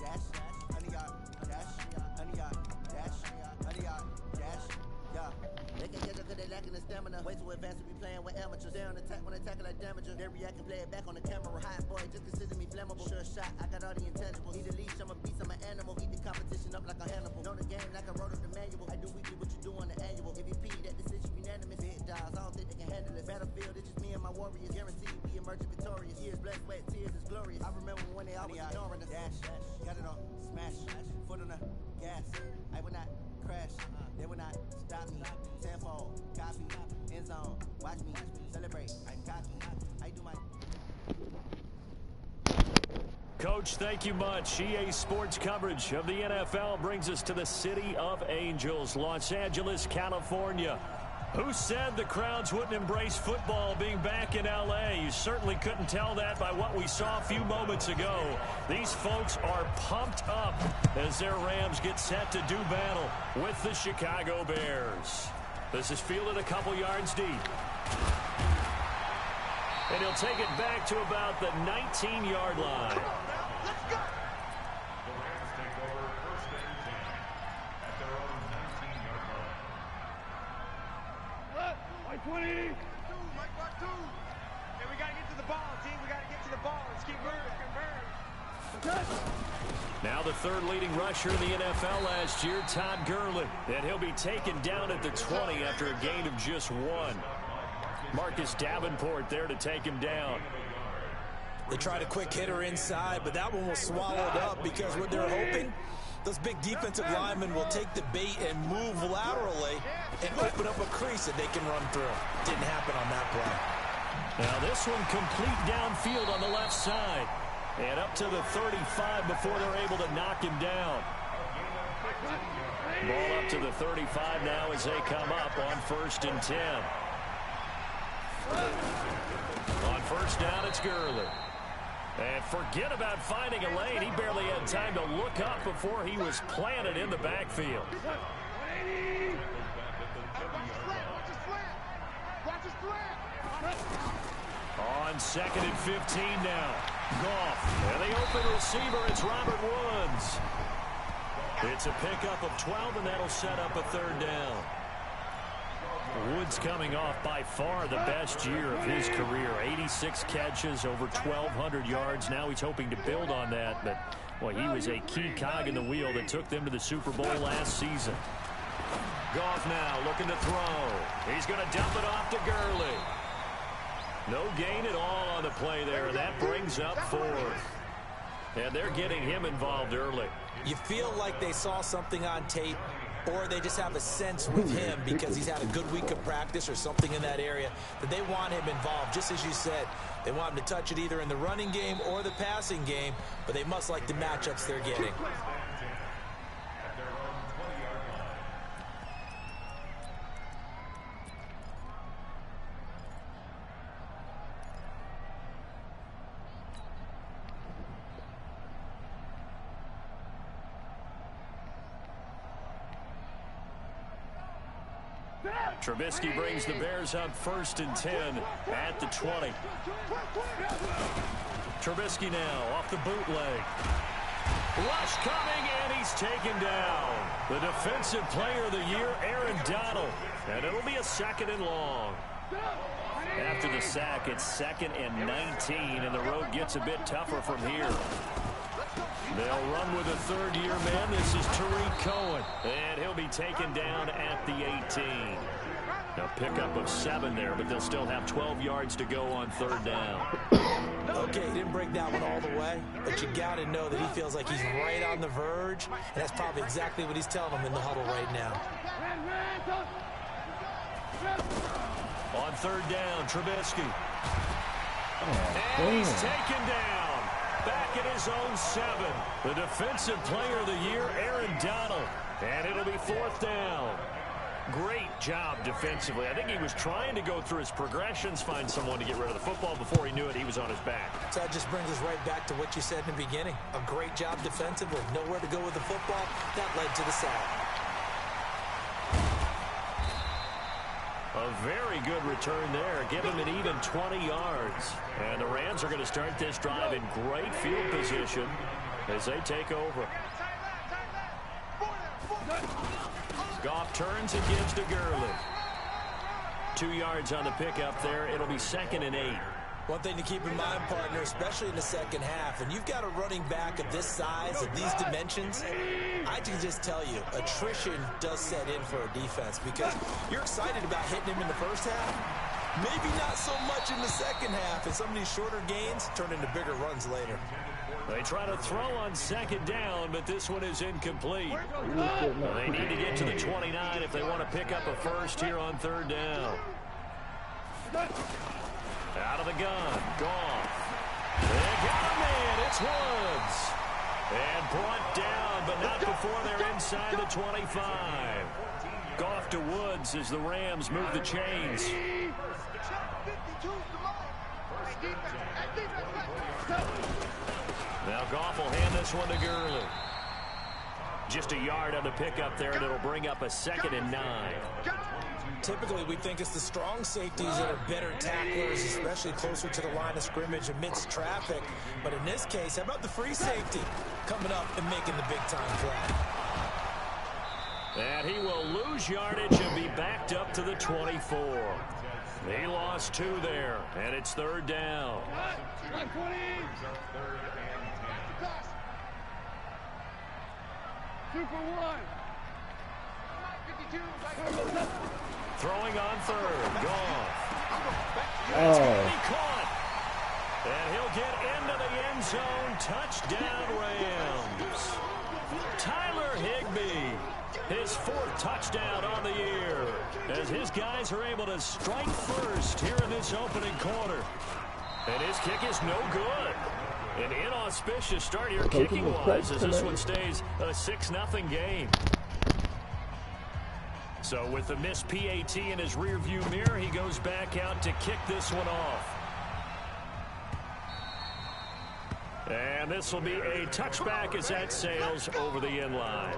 dash, 100-yard dash, 100-yard dash, 100-yard dash, yeah. They can catch up cause they lacking the stamina. Way too advanced to be playing with amateurs. They on attack when they tackle like damager. They react and play it back on the camera. Hot boy, just consider me flammable. Sure shot, I got all the intangibles. Need a leash, I'm a beast, I'm an animal. Eat the competition up like a Hannibal. Know the game like I wrote up the manual. I do weekly what you do on the annual. MVP, that decision unanimous. Big dials, I don't think they can handle it. Battlefield, it's just me and my warriors. Guaranteed we emerging victorious. Years, blood, sweat, tears is glorious. I remember when they always ignoring us. Dash, got it on, smash, foot on the gas. I will not crash, they will not stop me. Tenfold, copy, end zone, watch me celebrate. I'm cocky, I do my. Coach, thank you much. EA Sports coverage of the NFL brings us to the City of Angels, Los Angeles, California. Who said the crowds wouldn't embrace football being back in L.A.? You certainly couldn't tell that by what we saw a few moments ago. These folks are pumped up as their Rams get set to do battle with the Chicago Bears. This is fielded a couple yards deep. And he'll take it back to about the 19-yard line. Let's go! The Rams take over first and 10 at their own 19-yard line. Mike 20. Mike Mark 2. Hey, we got to get to the ball, team. We got to get to the ball. Let's keep moving. Now the third leading rusher in the NFL last year, Todd Gurley. And he'll be taken down at the 20 after a gain of just one. Marcus Davenport there to take him down. They tried a quick hitter inside, but that one was swallowed up because what they're hoping, those big defensive linemen will take the bait and move laterally and open up a crease that they can run through. Didn't happen on that play. Now this one complete downfield on the left side. And up to the 35 before they're able to knock him down. Ball up to the 35 now as they come up on 1st and 10. On first down, it's Gurley. And forget about finding a lane. He barely had time to look up before he was planted in the backfield. On 2nd and 15 now. Goff. And the open receiver, it's Robert Woods. It's a pickup of 12, and that'll set up a 3rd down. Woods coming off by far the best year of his career. 86 catches, over 1,200 yards. Now he's hoping to build on that, but well, he was a key cog in the wheel that took them to the Super Bowl last season. Goff now looking to throw. He's going to dump it off to Gurley. No gain at all on the play there. That brings up 4th. And they're getting him involved early. You feel like they saw something on tape, or they just have a sense with him because he's had a good week of practice or something in that area that they want him involved. Just as you said, they want him to touch it either in the running game or the passing game, but they must like the matchups they're getting. Trubisky brings the Bears up 1st and 10 at the 20. Trubisky now off the bootleg. Rush coming, and he's taken down. The defensive player of the year, Aaron Donald. And it'll be a 2nd and long. After the sack, it's 2nd and 19, and the road gets a bit tougher from here. They'll run with a 3rd-year man. This is Tariq Cohen, and he'll be taken down at the 18. Now pickup of 7 there, but they'll still have 12 yards to go on 3rd down. Okay, he didn't break that one all the way, but you got to know that he feels like he's right on the verge, and that's probably exactly what he's telling them in the huddle right now. On 3rd down, Trubisky. And he's taken down. Back at his own 7. The defensive player of the year, Aaron Donald. And it'll be 4th down. Great job defensively. I think he was trying to go through his progressions, find someone to get rid of the football. Before he knew it, he was on his back. So that just brings us right back to what you said in the beginning. A great job defensively. Nowhere to go with the football. That led to the sack. A very good return there. Give him an even 20 yards. And the Rams are going to start this drive in great field position. as they take over. Goff turns and gives to Gurley. 2 yards on the pickup there. It'll be 2nd and 8. One thing to keep in mind, partner, especially in the second half, and you've got a running back of this size, of these dimensions, I can just tell you, attrition does set in for a defense because you're excited about hitting him in the first half. Maybe not so much in the second half, and some of these shorter gains turn into bigger runs later. They try to throw on 2nd down, but this one is incomplete. They need to get to the 29 if they want to pick up a first here on 3rd down. Out of the gun, Goff. They got a man, it's Woods. And brought down, but not before they're inside the 25. Goff to Woods as the Rams move the chains. Now Goff will hand this one to Gurley. Just a yard on the pickup there, and it'll bring up a 2nd and 9. Typically, we think it's the strong safeties that are better tacklers, especially closer to the line of scrimmage amidst traffic. But in this case, how about the free safety coming up and making the big-time play? And he will lose yardage and be backed up to the 24. He lost 2 there, and it's 3rd down. Throwing on 3rd, Goff. That's going to be caught. And he'll get into the end zone. Touchdown, Rams. Tyler Higbee, his 4th touchdown on the year, as his guys are able to strike first here in this opening quarter. And his kick is no good. An inauspicious start here kicking-wise as this one stays a 6-0 game. So with the missed PAT in his rearview mirror, he goes back out to kick this one off. And this will be a touchback as that sails over the end line.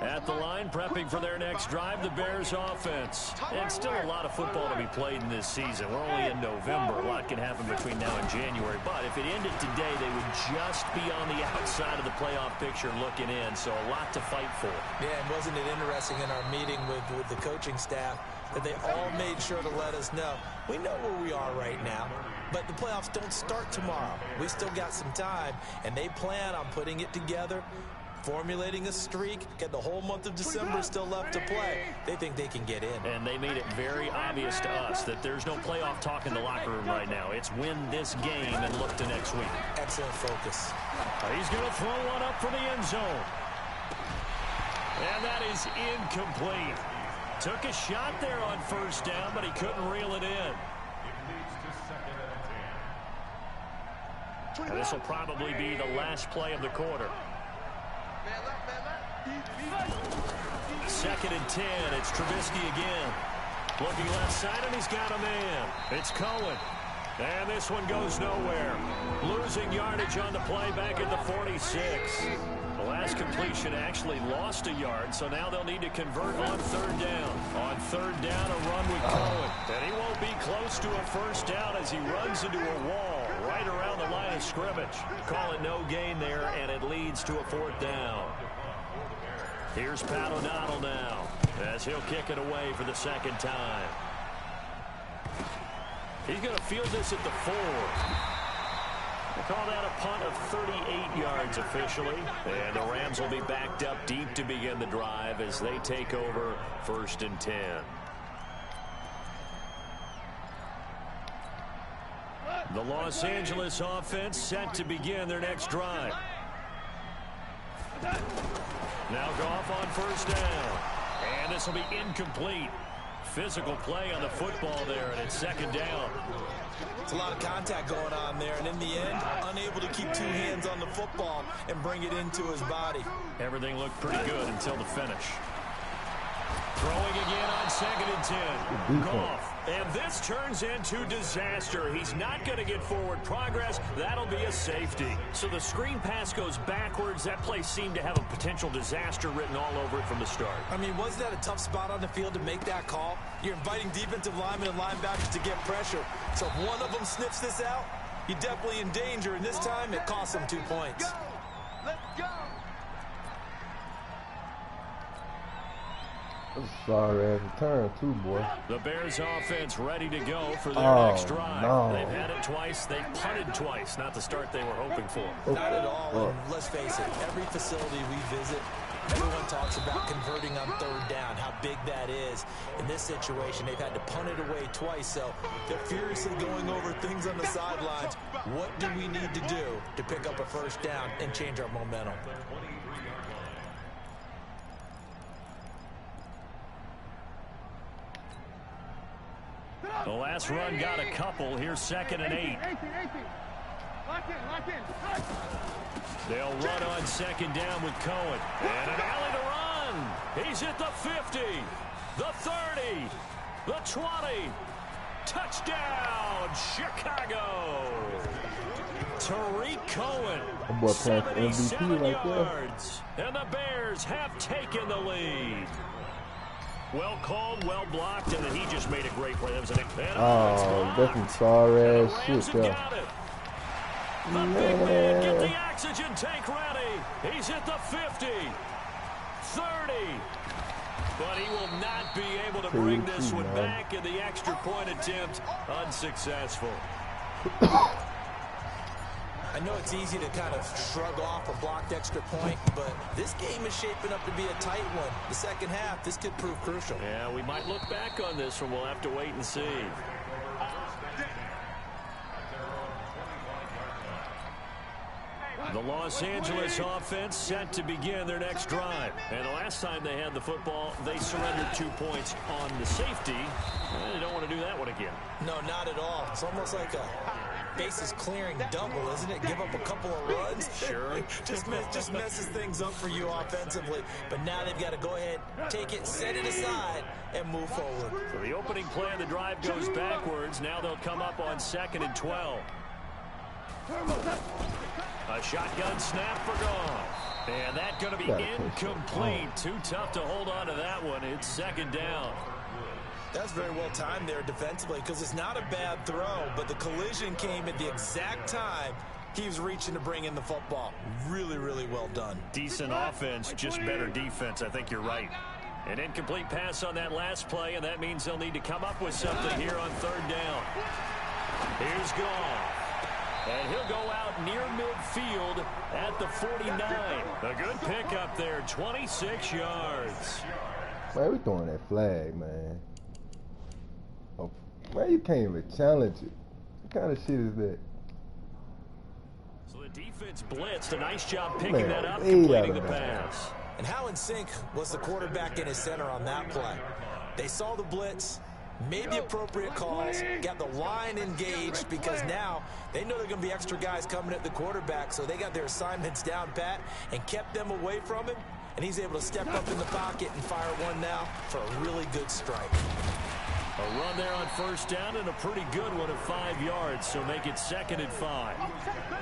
At the line, prepping for their next drive, the Bears offense. And still a lot of football to be played in this season. We're only in November. A lot can happen between now and January. But if it ended today, they would just be on the outside of the playoff picture looking in. So a lot to fight for. Yeah, and wasn't it interesting in our meeting with the coaching staff that they all made sure to let us know, we know where we are right now, but the playoffs don't start tomorrow. We still got some time, and they plan on putting it together, formulating a streak, get the whole month of December still left to play. They think they can get in. And they made it very obvious to us that there's no playoff talk in the locker room right now. It's win this game and look to next week. Excellent focus. He's going to throw one up for the end zone. And that is incomplete. Took a shot there on 1st down, but he couldn't reel it in. And this will probably be the last play of the quarter. 2nd and 10. It's Trubisky again. Looking left side, and he's got a man. It's Cohen. And this one goes nowhere. Losing yardage on the play back at the 46. The last completion actually lost a yard, so now they'll need to convert on 3rd down. On 3rd down, a run with Cohen. And he won't be close to a 1st down as he runs into a wall right around the line of scrimmage. Call it no gain there, and it leads to a 4th down. Here's Pat O'Donnell now as he'll kick it away for the 2nd time. He's going to field this at the 4. They call that a punt of 38 yards officially. And the Rams will be backed up deep to begin the drive as they take over 1st and 10. The Los Angeles offense set to begin their next drive. Now Goff on 1st down. And this will be incomplete. Physical play on the football there, and it's 2nd down. It's a lot of contact going on there, and in the end, unable to keep 2 hands on the football and bring it into his body. Everything looked pretty good until the finish. Throwing again on 2nd and 10. Goff And this turns into disaster. He's not going to get forward progress. That'll be a safety. So the screen pass goes backwards. That play seemed to have a potential disaster written all over it from the start. I mean, wasn't that a tough spot on the field to make that call? You're inviting defensive linemen and linebackers to get pressure. So if one of them sniffs this out, you're definitely in danger. And this time, it costs them 2 points. Let's go. Sorry ass return too, boy. The Bears offense ready to go for their next drive. No. They've had it twice. They've punted twice. Not the start they were hoping for. Not at all. And let's face it, every facility we visit, everyone talks about converting on third down, how big that is. In this situation, they've had to punt it away twice, so they're furiously going over things on the sidelines. What do we need to do to pick up a first down and change our momentum? The last run got a couple. Here's 2nd and 8. Lock in. They'll run on 2nd down with Cohen. And an alley to run. He's at the 50, the 30, the 20. Touchdown, Chicago. Tariq Cohen, That boy playing for MVP 77 right there. yards. And the Bears have taken the lead. Well called, well blocked, and then he just made a great play. That was an Oh, that's some sorry and ass the shit Rams there. got it. The big man, get the oxygen tank ready. He's at the 50, 30. But he will not be able to bring this one back, and the extra point attempt unsuccessful. I know it's easy to kind of shrug off a blocked extra point, but this game is shaping up to be a tight one. The second half, this could prove crucial. Yeah, we might look back on this one. We'll have to wait and see. The Los Angeles offense set to begin their next drive. And the last time they had the football, they surrendered 2 points on the safety. And they don't want to do that one again. No, not at all. It's almost like a bases clearing double, isn't it? Give up a couple of runs. Sure. just messes things up for you offensively. But now they've got to go ahead, take it, set it aside, and move forward. So the opening play of the drive goes backwards. Now they'll come up on 2nd and 12. A shotgun snap for Goff. And that's going to be incomplete. Too tough to hold on to that one. It's 2nd down. That's very well timed there defensively because it's not a bad throw, but the collision came at the exact time he was reaching to bring in the football. Really, really well done. Decent offense, just better defense. I think you're right. An incomplete pass on that last play, and that means they'll need to come up with something here on 3rd down. Here's Goff. And he'll go out near midfield at the 49. A good pickup there, 26 yards. Man, we throwing that flag, man. Oh, man, you can't even challenge it. What kind of shit is that? So the defense blitzed. A nice job picking that up, way completing out the of bounds. pass. And how in sync was the quarterback in his center on that play? They saw the blitz, made the appropriate calls, got the line engaged because now they know there are going to be extra guys coming at the quarterback, so they got their assignments down pat and kept them away from him, and he's able to step up in the pocket and fire one now for a really good strike. A run there on 1st down and a pretty good one of 5 yards, so make it 2nd and 5.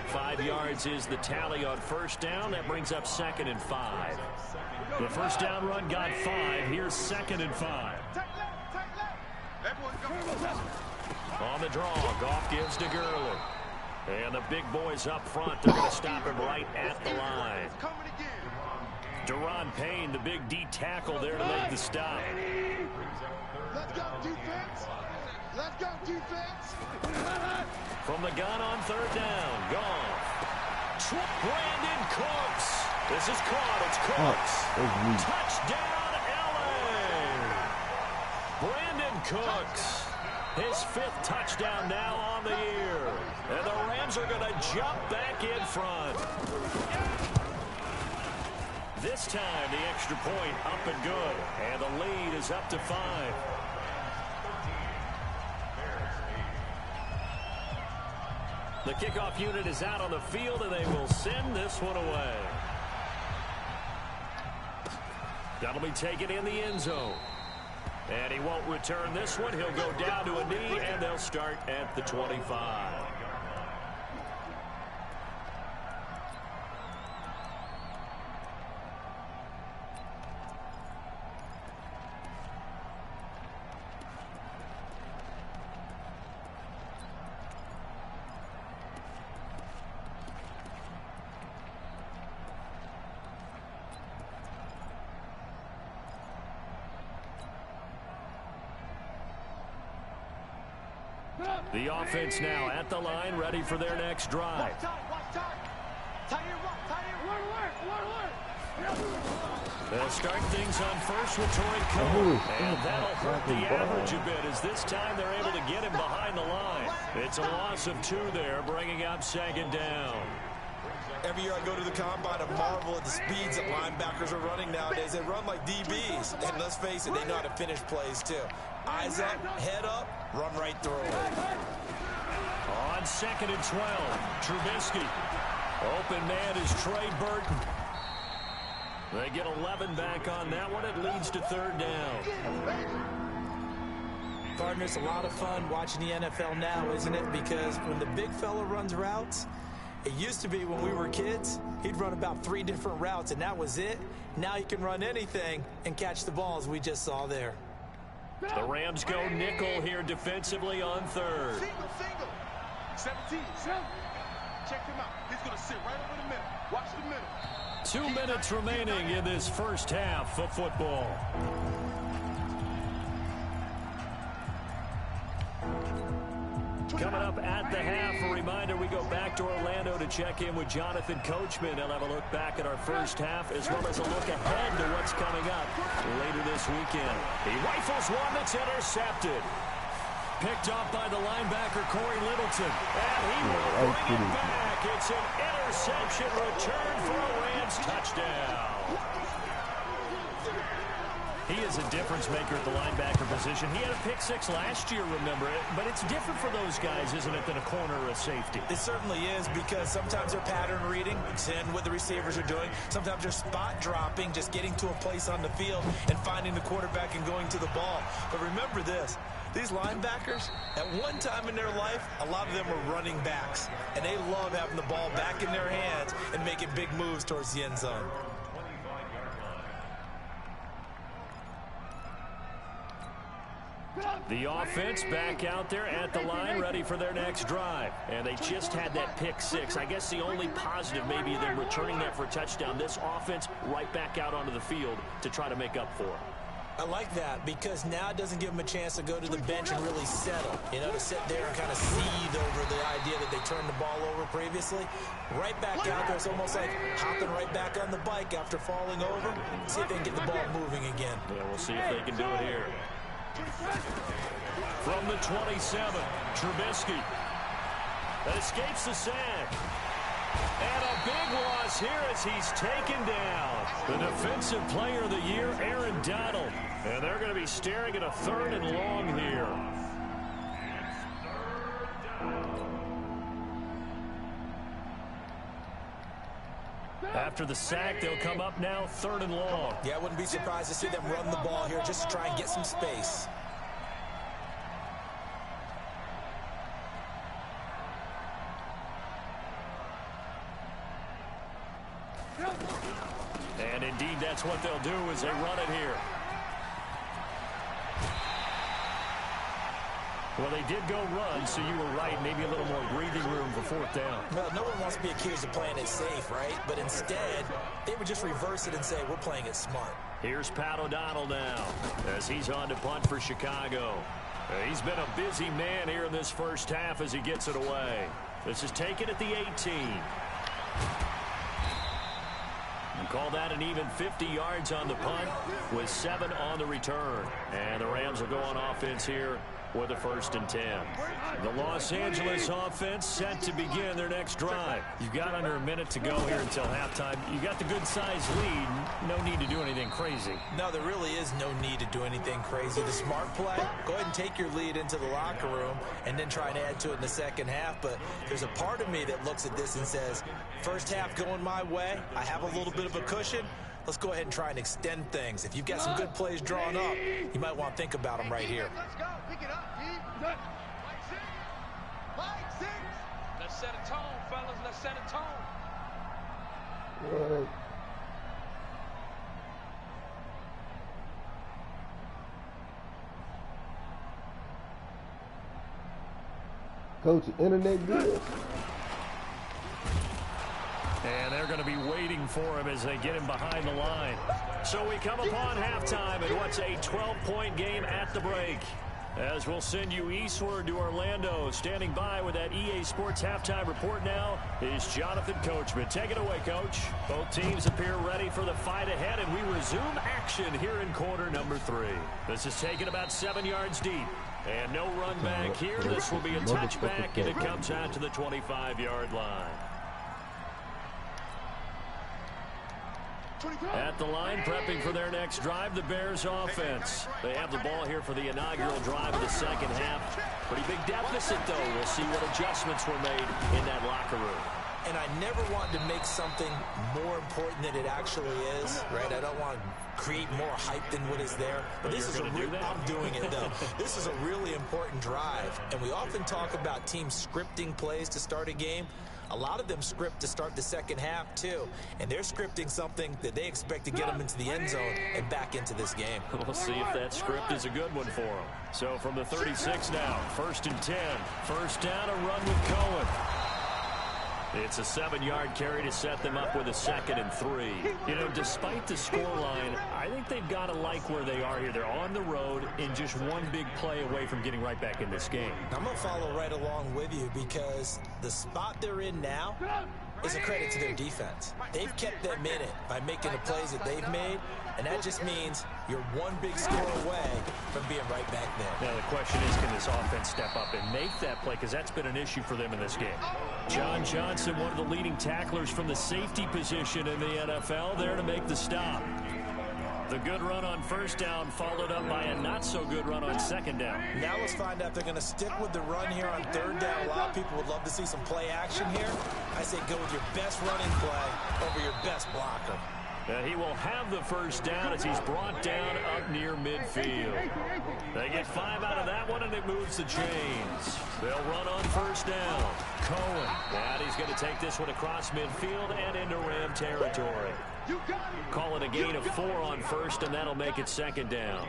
5 yards is the tally on 1st down. That brings up 2nd and 5. The 1st down run got 5. Here's 2nd and 5. On the draw, Goff gives to Gurley. And the big boys up front, they're going to stop him right at the line. Deron Payne, the big D tackle there to make the stop. Let's go, defense. Let's go, defense. From the gun on 3rd down, Goff. Brandon Cooks. This is caught. It's Cooks. Touchdown, LA. Brandon Cooks. His 5th touchdown now on the year. And the Rams are going to jump back in front. This time, the extra point up and good. And the lead is up to 5. The kickoff unit is out on the field, and they will send this one away. That'll be taken in the end zone. And he won't return this one. He'll go down to a knee, and they'll start at the 25. The offense now at the line, ready for their next drive. They'll start things on first with Torrey Cole, and that'll hurt the average a bit as this time they're able to get him behind the line. It's a loss of 2 there, bringing up second down. Every year I go to the combine and marvel at the speeds that linebackers are running nowadays. They run like DBs, and let's face it, they know how to finish plays too. Eyes up, head up, run right through it. On 2nd and 12, Trubisky. Open man is Trey Burton. They get 11 back on that one. It leads to 3rd down. Partner, it's a lot of fun watching the NFL now, isn't it? Because when the big fella runs routes, it used to be when we were kids, he'd run about 3 different routes, and that was it. Now he can run anything and catch the ball, as we just saw there. The Rams go nickel here defensively on 3rd. Single. 17. Check him out. He's going to sit right over the middle. Watch the middle. 2 minutes remaining in this first half of football. Coming up at the half, a reminder, we go back to Orlando to check in with Jonathan Coachman. He'll have a look back at our first half as well as a look ahead to what's coming up later this weekend. He rifles one that's intercepted. Picked off by the linebacker, Corey Littleton. And he will bring it back. It's an interception return for a Rams touchdown. He is a difference maker at the linebacker position. He had a pick 6 last year, remember it. But it's different for those guys, isn't it, than a corner or a safety? It certainly is, because sometimes they're pattern reading, seeing what the receivers are doing. Sometimes they're spot dropping, just getting to a place on the field and finding the quarterback and going to the ball. But remember this. These linebackers, at one time in their life, a lot of them were running backs. And they love having the ball back in their hands and making big moves towards the end zone. The offense back out there at the line, ready for their next drive. And they just had that pick 6. I guess the only positive maybe them returning that for a touchdown. This offense right back out onto the field to try to make up for it. I like that, because now it doesn't give them a chance to go to the bench and really settle. You know, to sit there and kind of seethe over the idea that they turned the ball over previously. Right back out there, it's almost like hopping right back on the bike after falling over. See if they can get the ball moving again. Yeah, we'll see if they can do it here. From the 27, Trubisky. That escapes the sack. And a big loss here as he's taken down. The defensive player of the year, Aaron Donald. And they're going to be staring at a 3rd and long here. After the sack, they'll come up now 3rd and long. Yeah, I wouldn't be surprised to see them run the ball here just to try and get some space. And indeed, that's what they'll do as they run it here. Well, they did go run, so you were right. Maybe a little more breathing room for 4th down. Well, no one wants to be accused of playing it safe, right? But instead, they would just reverse it and say, we're playing it smart. Here's Pat O'Donnell now as he's on to punt for Chicago. He's been a busy man here in this first half as he gets it away. This is taken at the 18. And call that an even 50 yards on the punt with 7 on the return. And the Rams will go on offense here with a 1st and 10. The Los Angeles offense set to begin their next drive. You've got under a minute to go here until halftime. You got the good-sized lead. No need to do anything crazy. No, there really is no need to do anything crazy. The smart play, go ahead and take your lead into the locker room and then try and add to it in the second half. But there's a part of me that looks at this and says, first half going my way, I have a little bit of a cushion. let's go ahead and try and extend things. If you've got some good plays drawn up, you might want to think about them right here. Let's go. Pick it up, D. Flight 6. Flight 6. Let's set a tone, fellas. Let's set a tone. What? Coach, internet good? And they're going to be waiting for him as they get him behind the line. So we come upon halftime in what's a 12-point game at the break. As we'll send you eastward to Orlando. Standing by with that EA Sports halftime report now is Jonathan Coachman. Take it away, Coach. Both teams appear ready for the fight ahead, and we resume action here in quarter number 3. This is taken about 7 yards deep. And no run back here. This will be a touchback, and it comes out to the 25-yard line. At the line, prepping for their next drive, the Bears offense. They have the ball here for the inaugural drive of the second half. Pretty big deficit, though. We'll see what adjustments were made in that locker room. And I never want to make something more important than it actually is, right? I don't want to create more hype than what is there. But this is I'm doing it, though. This is a really important drive. And we often talk about teams scripting plays to start a game. A lot of them script to start the second half, too. And they're scripting something that they expect to get them into the end zone and back into this game. We'll see if that script is a good one for them. So from the 36 now, 1st and 10. First down, a run with Cohen. It's a 7-yard carry to set them up with a 2nd and 3. You know, despite the scoreline, I think they've got to like where they are here. They're on the road and just one big play away from getting right back in this game. I'm going to follow right along with you because the spot they're in now is a credit to their defense. They've kept them in it by making the plays that they've made, and that just means you're one big score away from being right back there. Now the question is, can this offense step up and make that play? Because that's been an issue for them in this game. John Johnson, one of the leading tacklers from the safety position in the NFL, there to make the stop. The good run on first down followed up by a not-so-good run on second down. Now let's find out if they're going to stick with the run here on third down. A lot of people would love to see some play action here. I say go with your best running play over your best blocker. He will have the first down as he's brought down up near midfield. They get 5 out of that one, and it moves the chains. They'll run on first down. Cohen, and he's going to take this one across midfield and into Ram territory. Call it a gain of 4 on first, and that'll make it second down.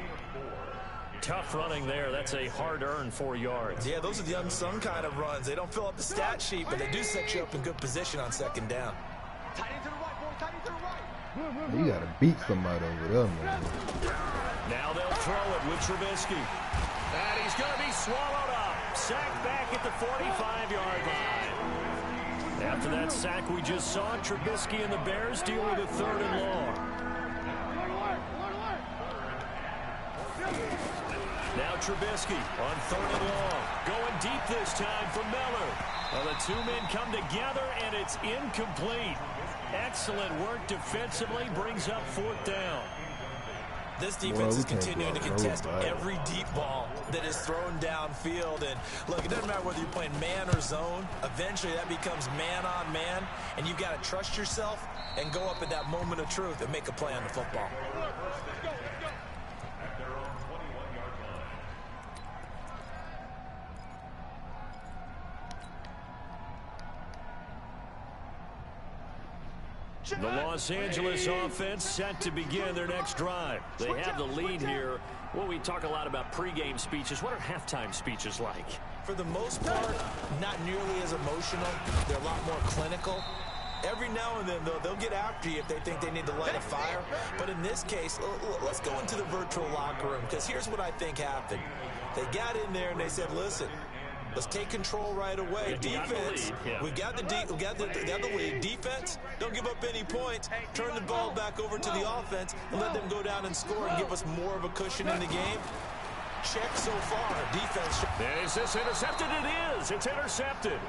Tough running there. That's a hard-earned 4 yards. Yeah, those are the unsung kind of runs. They don't fill up the stat sheet, but they do set you up in good position on second down. Tight end to the right, boy. Tight end to the right. You gotta beat somebody over there, man. Now they'll throw it with Trubisky. And he's going to be swallowed up. Sacked back at the 45-yard line. After that sack we just saw, Trubisky and the Bears deal with a 3rd and long. Now Trubisky on 3rd and long. Going deep this time for Miller. Well, the two men come together, and it's incomplete. Excellent work defensively, brings up 4th down. This defense is continuing to contest every deep ball that is thrown downfield. And look, it doesn't matter whether you're playing man or zone. Eventually that becomes man on man, and you've got to trust yourself and go up at that moment of truth and make a play on the football. The Los Angeles offense set to begin their next drive. They have the lead here. Well, we talk a lot about pregame speeches. What are halftime speeches like? For the most part, not nearly as emotional. They're a lot more clinical. Every now and then, though, they'll get after you if they think they need to light a fire. But in this case, let's go into the virtual locker room, because here's what I think happened. They got in there and they said, listen, let's take control right away. Defense, we got the lead. Defense, don't give up any points. Turn the ball back over to the offense and let them go down and score and give us more of a cushion in the game. Check so far. Defense. Is this intercepted? It is. It's intercepted.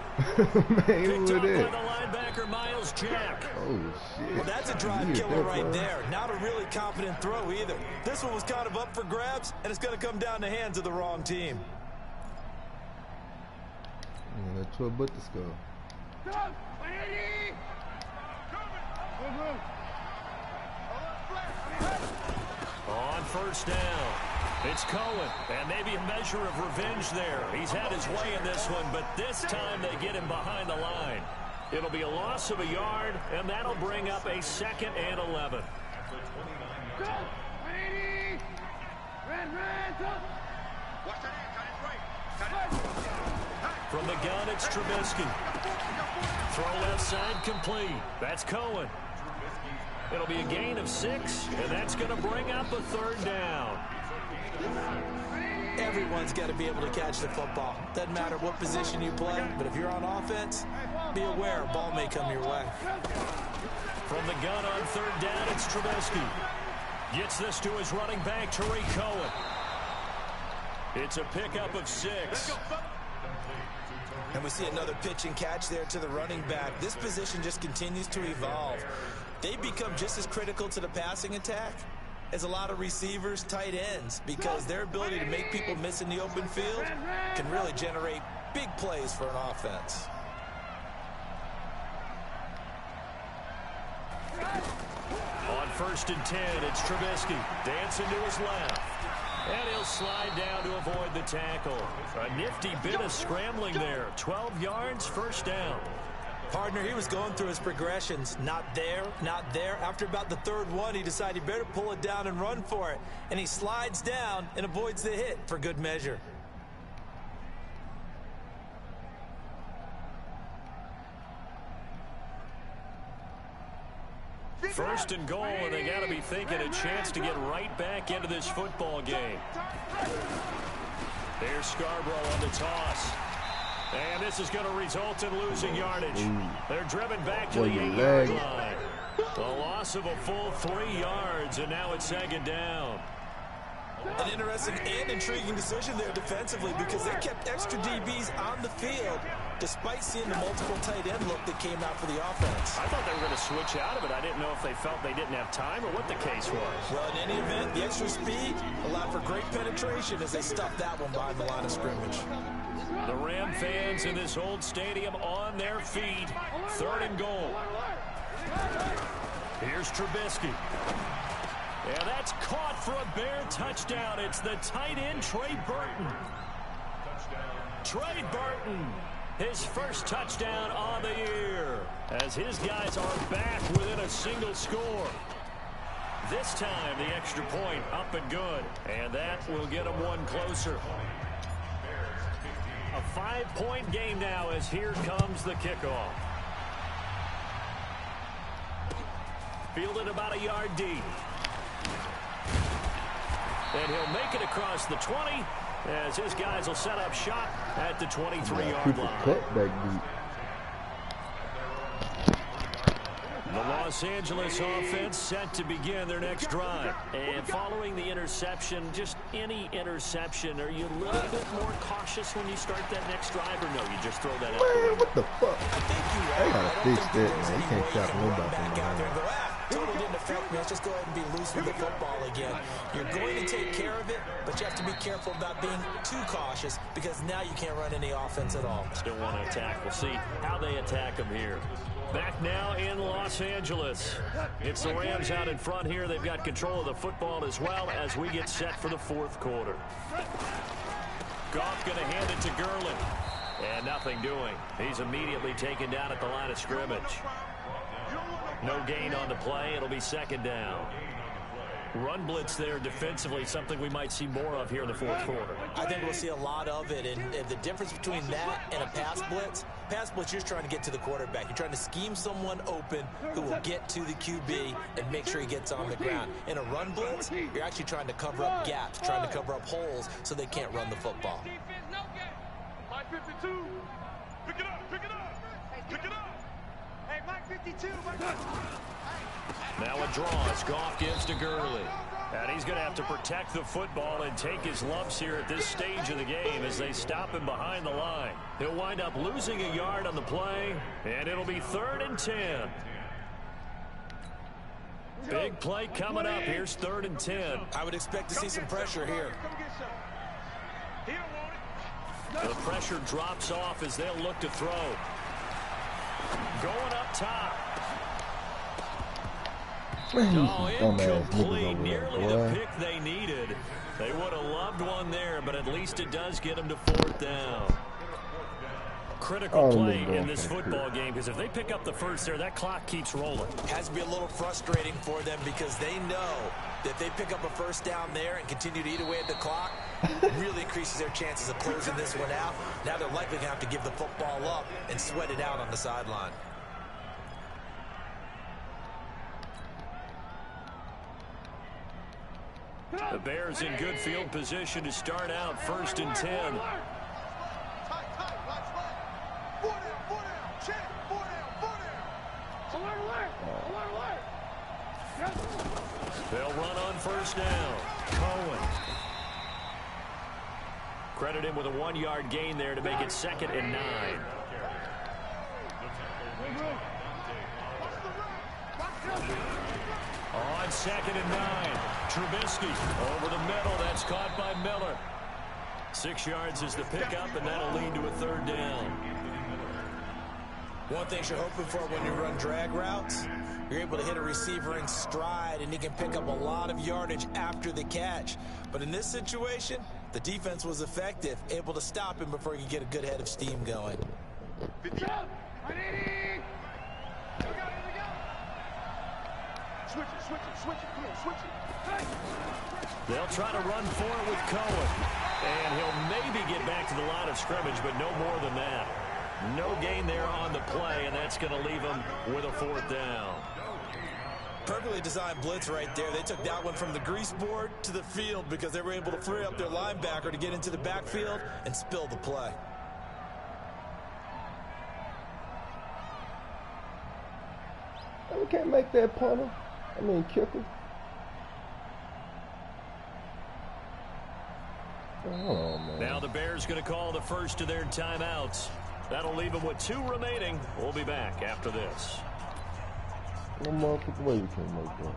Man, Picked up by it? the linebacker, Miles Jack. Oh, shit. Well, that's a drive killer right there. Not a really confident throw either. This one was kind of up for grabs, and it's going to come down the hands of the wrong team. Yeah, that's what but to score. first down. It's Cohen, and maybe a measure of revenge there. He's had his way in this one, but this time they get him behind the line. It'll be a loss of a yard, and that'll bring up a 2nd and 11. From the gun, it's Trubisky. Throw left side complete. That's Cohen. It'll be a gain of 6, and that's going to bring up a 3rd down. Everyone's got to be able to catch the football. Doesn't matter what position you play, but if you're on offense, be aware a ball may come your way. From the gun on 3rd down, it's Trubisky. Gets this to his running back, Tariq Cohen. It's a pickup of 6. And we see another pitch and catch there to the running back. This position just continues to evolve. They become just as critical to the passing attack as a lot of receivers, tight ends, because their ability to make people miss in the open field can really generate big plays for an offense. On 1st and 10, it's Trubisky. Dancing to his left. And he'll slide down to avoid the tackle. A nifty bit of scrambling there. 12 yards, 1st down. Partner, he was going through his progressions. Not there, not there. After about the 3rd one, he decided he better pull it down and run for it. And he slides down and avoids the hit for good measure. First and goal, and they got to be thinking a chance to get right back into this football game. There's Scarborough on the toss. And this is going to result in losing yardage. They're driven back to the 8-yard line. A loss of a full 3 yards, and now it's 2nd down. An interesting and intriguing decision there defensively, because they kept extra DBs on the field despite seeing the multiple tight end look that came out for the offense. I thought they were going to switch out of it. I didn't know if they felt they didn't have time or what the case was. Well, in any event, the extra speed allowed for great penetration as they stuffed that one behind the line of scrimmage. The Ram fans in this old stadium on their feet. 3rd and goal. Here's Trubisky. And that's caught for a Bear touchdown. It's the tight end, Trey Burton. Trey Burton, his first touchdown on the year, as his guys are back within a single score. This time, the extra point up and good, and that will get them one closer. A 5-point game now, as here comes the kickoff. Fielded about a yard deep. And he'll make it across the 20 as his guys will set up shop at the 23-yard line. The Los Angeles offense set to begin their next drive. And following the interception, just any interception, are you a little bit more cautious when you start that next drive, or no, you just throw that out? Man, what the fuck? I think you are. They gotta fix that, man. You can't stop nobody from back out there and behind. go, totally didn't affect me. Let's just go ahead and be loose with the football again. You're going to take care of it, but you have to be careful about being too cautious, because now you can't run any offense at all. Still want to attack. We'll see how they attack them here. Back now in Los Angeles. It's the Rams out in front here. They've got control of the football as well as we get set for the 4th quarter. Goff going to hand it to Gurley. And nothing doing. He's immediately taken down at the line of scrimmage. No gain on the play. It'll be 2nd down. Run blitz there defensively, something we might see more of here in the 4th quarter. I think we'll see a lot of it, and the difference between that and a pass blitz, you're trying to get to the quarterback. You're trying to scheme someone open who will get to the QB and make sure he gets on the ground. In a run blitz, you're actually trying to cover up gaps, trying to cover up holes so they can't run the football. Mike 52. Pick it up, pick it up, pick it up. Hey, Mike 52, Mike. Now a draw as Goff gives to Gurley. And he's going to have to protect the football and take his lumps here at this stage of the game as they stop him behind the line. He'll wind up losing a yard on the play, and it'll be 3rd and 10. Big play coming up. Here's 3rd and 10. I would expect to see some pressure here. The pressure drops off as they'll look to throw. Going up top. Oh, Dumbass niggas incomplete. over Nearly there, the boy. pick they needed. They would have loved one there, but at least it does get them to 4th down. Critical Oh, play them niggas in this going for football game, because if they pick up the first there, that clock keeps rolling. Has to be a little frustrating for them because they know that if they pick up a first down there and continue to eat away at the clock, really increases their chances of closing this one out. Now they're likely going to have to give the football up and sweat it out on the sideline. The Bears in good field position to start out 1st and 10. They'll run on 1st down. Cohen. Credit him with a 1-yard gain there to make it 2nd and 9. On 2nd and 9. Trubisky over the middle. That's caught by Miller. 6 yards is the pickup, and that'll lead to a 3rd down. One thing you're hoping for when you run drag routes, you're able to hit a receiver in stride, and he can pick up a lot of yardage after the catch. But in this situation, the defense was effective, able to stop him before he could get a good head of steam going. 50. Switch it. Come on, switch it. They'll try to run for it with Cohen. And he'll maybe get back to the line of scrimmage, but no more than that. No gain there on the play, and that's going to leave them with a 4th down. Perfectly designed blitz right there. They took that one from the grease board to the field because they were able to free up their linebacker to get into the backfield and spill the play. We can't make that punter. I mean, kicker. Oh, man. Now the Bears going to call the first of their timeouts. That'll leave them with 2 remaining. We'll be back after this. One motherfucking way we can't make that.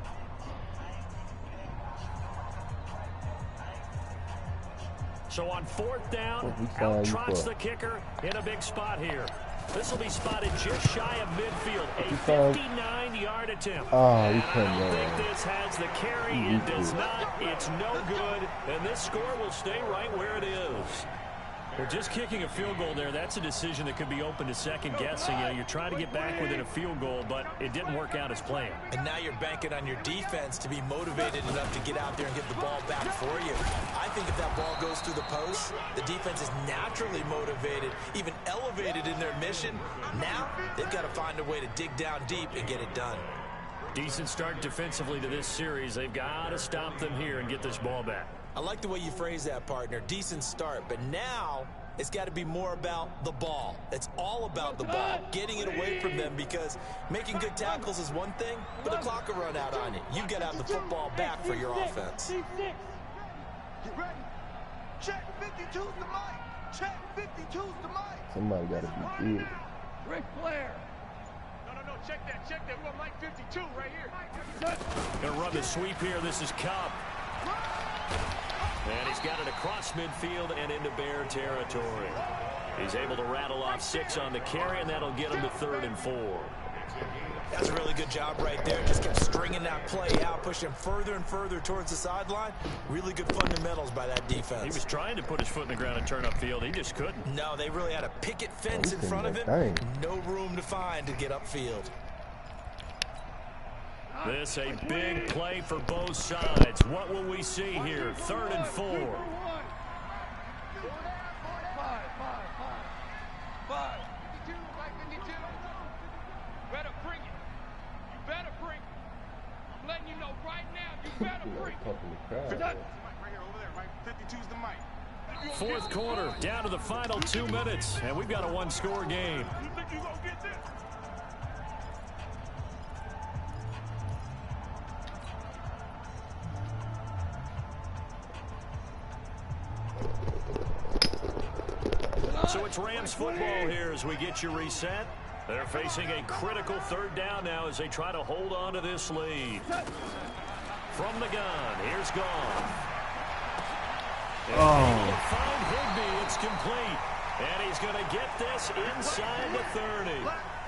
So on 4th down, we out signed you trots for? the kicker in a big spot here. This will be spotted just shy of midfield. A signed? 59-yard attempt. Oh, he And couldn't I go don't think on. this has the carry. It does not. It's no good. And this score will stay right where it is. Well, just kicking a field goal there, that's a decision that could be open to second guessing. You know, you're trying to get back within a field goal, but it didn't work out as planned. And now you're banking on your defense to be motivated enough to get out there and get the ball back for you. I think if that ball goes through the post, the defense is naturally motivated, even elevated in their mission. Now they've got to find a way to dig down deep and get it done. Decent start defensively to this series. They've got to stop them here and get this ball back. I like the way you phrase that, partner. Decent start, but now it's got to be more about the ball. It's all about the ball, getting it away from them, because making good tackles is one thing, but the clock will run out on you. You've got to have the football back for your offense. Get ready. Check 52's the mic. Check 52's the mic. Somebody got to be good. Ric Flair. No, check that. We got Mike 52 right here. Gonna run the sweep here. This is Cobb. And he's got it across midfield and into Bear territory. He's able to rattle off 6 on the carry, and that'll get him to 3rd and 4. That's a really good job right there. Just kept stringing that play out, pushing him further and further towards the sideline. Really good fundamentals by that defense. He was trying to put his foot in the ground and turn upfield. He just couldn't. No, they really had a picket fence in front of him. No room to find to get upfield. This a big play for both sides. What will we see here? 3rd and 4. Better bring it. You better bring it. I'm letting you know right now, you better bring it. Right here, over there, right? 52's the mic. 4th quarter, down to the final 2 minutes, and we've got a 1-score game. You think you gonna get this? So it's Rams football here as we get you reset. They're facing a critical 3rd down now as they try to hold on to this lead. From the gun, here's Goff. And find Higbee, it's complete. And he's going to get this inside the 30.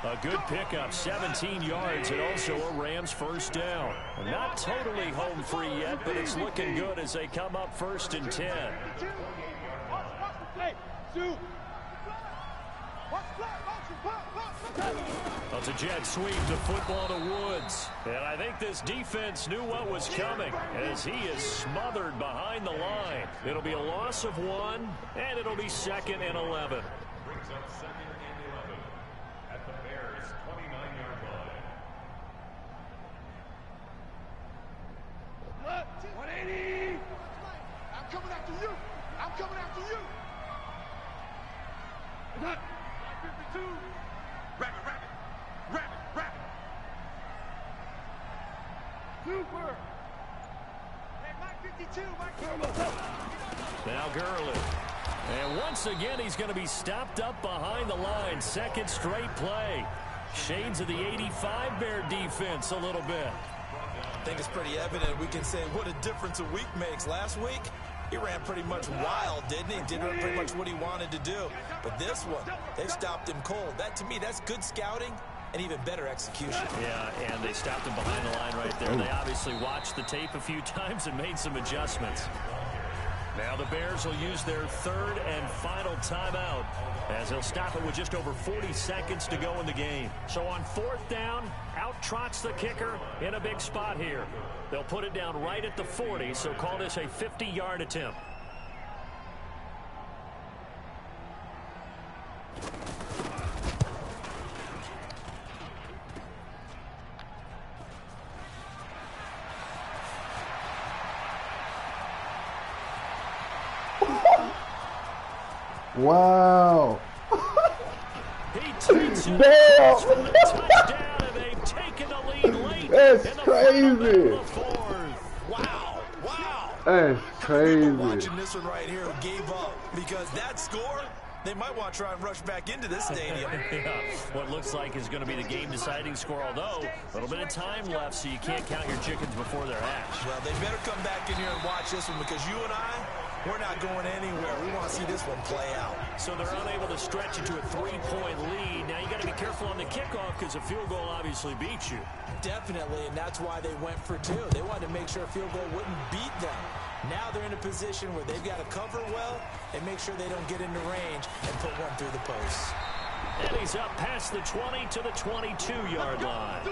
A good pickup, 17 yards, and also a Rams first down. Not totally home free yet, but it's looking good as they come up 1st and 10. That's a jet sweep to football to Woods. And I think this defense knew what was coming as he is smothered behind the line. It'll be a loss of 1, and it'll be 2nd and 11. Brings up 2nd and 11 at the Bears' 29-yard line. 180. I'm coming after you. I'm coming after you. 52. Rabbit. Super. Hey, Mike 52. Now Gurley. And once again, he's going to be stopped up behind the line. 2nd straight play. Shades of the 85 Bear defense a little bit. I think it's pretty evident. We can say what a difference a week makes. Last week, he ran pretty much wild, didn't he? Did pretty much what he wanted to do. But this one, they stopped him cold. That, to me, that's good scouting and even better execution. Yeah, and they stopped him behind the line right there. They obviously watched the tape a few times and made some adjustments. Now the Bears will use their 3rd and final timeout as they'll stop it with just over 40 seconds to go in the game. So on 4th down, out trots the kicker in a big spot here. They'll put it down right at the 40, so call this a 50-yard attempt. Wow. He takes it Damn. for the touchdown, and they've taken the lead late. That's in the crazy. of the 4th. Wow. That's crazy. People watching this one right here who gave up because that score, they might want to try and rush back into this stadium. Yeah, what looks like is going to be the game-deciding score, although a little bit of time left, so you can't count your chickens before they're hatched. Well, they better come back in here and watch this one because you and I, we're not going anywhere. We want to see this one play out. So they're unable to stretch it to a 3-point lead. Now you got to be careful on the kickoff because a field goal obviously beats you. Definitely, and that's why they went for 2. They wanted to make sure a field goal wouldn't beat them. Now they're in a position where they've got to cover well and make sure they don't get into range and put one through the post. And he's up past the 20 to the 22-yard line.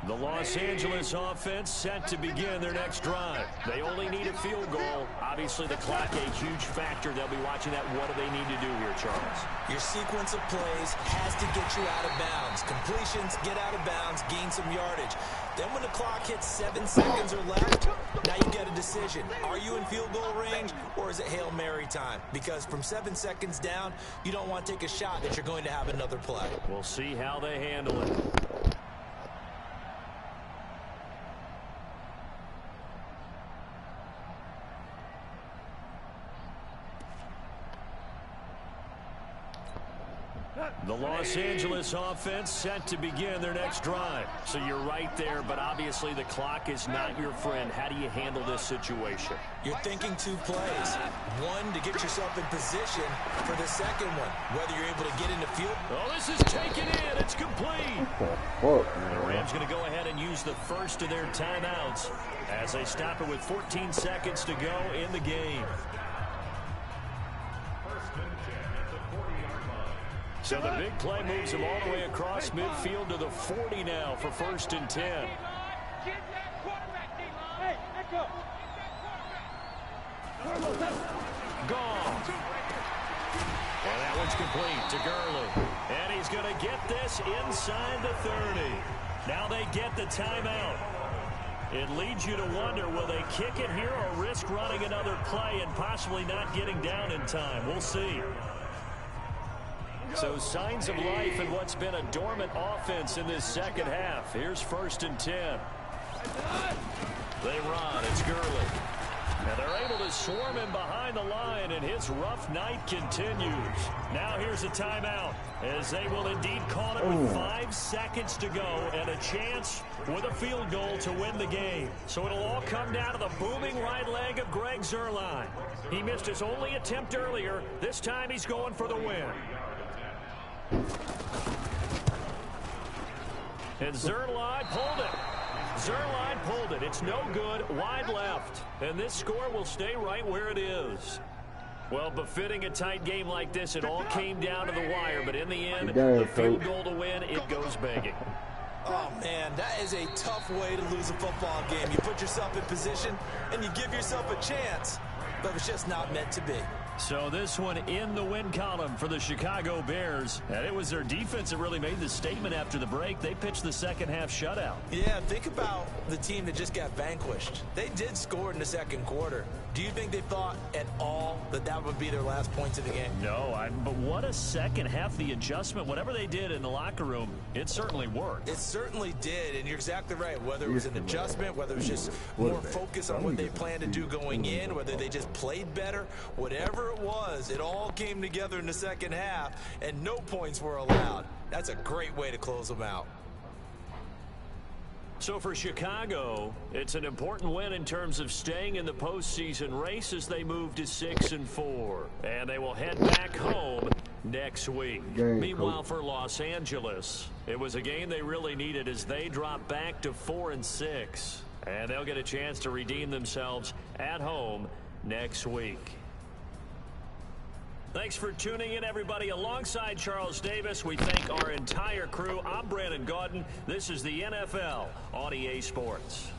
The Los Angeles offense set to begin their next drive. They only need a field goal. Obviously, the clock a huge factor. They'll be watching that. What do they need to do here, Charles? Your sequence of plays has to get you out of bounds. Completions, get out of bounds, gain some yardage. Then when the clock hits 7 seconds or left, now you get a decision. Are you in field goal range or is it Hail Mary time? Because from 7 seconds down, you don't want to take a shot that you're going to have another play. We'll see how they handle it. The Los Angeles offense set to begin their next drive. So you're right there, but obviously the clock is not your friend. How do you handle this situation? You're thinking 2 plays. One, to get yourself in position for the second one. Whether you're able to get into field. Oh, this is taken in. It's complete. The Rams going to go ahead and use the first of their timeouts as they stop it with 14 seconds to go in the game. So the big play moves him all the way across midfield to the 40 now for 1st and 10. Gone. And that one's complete to Gurley. And he's going to get this inside the 30. Now they get the timeout. It leads you to wonder, will they kick it here or risk running another play and possibly not getting down in time? We'll see. So signs of life in what's been a dormant offense in this second half. Here's 1st and 10. They run. It's Gurley. And they're able to swarm him behind the line, and his rough night continues. Now here's a timeout, as they will indeed call it with 5 seconds to go and a chance with a field goal to win the game. So it'll all come down to the booming right leg of Greg Zuerlein. He missed his only attempt earlier. This time he's going for the win. And Zuerlein pulled it. Zuerlein pulled it. It's no good. Wide left. And this score will stay right where it is. Well, befitting a tight game like this, it all came down to the wire. But in the end, the field goal to win, it goes begging. Oh, man, that is a tough way to lose a football game. You put yourself in position, and you give yourself a chance. But it's just not meant to be. So this one in the win column for the Chicago Bears. And it was their defense that really made the statement after the break. They pitched the second half shutout. Yeah, think about the team that just got vanquished. They did score in the second quarter. Do you think they thought at all that that would be their last points of the game? No, but what a second half. The adjustment, whatever they did in the locker room, it certainly worked. It certainly did, and you're exactly right. Whether it was an adjustment, whether it was just more focus on what they planned to do going in, whether they just played better, whatever it was, it all came together in the second half, and no points were allowed. That's a great way to close them out. So for Chicago, it's an important win in terms of staying in the postseason race as they move to 6-4. And they will head back home next week. Meanwhile, for Los Angeles, it was a game they really needed as they drop back to 4-6. And they'll get a chance to redeem themselves at home next week. Thanks for tuning in, everybody. Alongside Charles Davis, we thank our entire crew. I'm Brandon Gaudin. This is the NFL on EA Sports.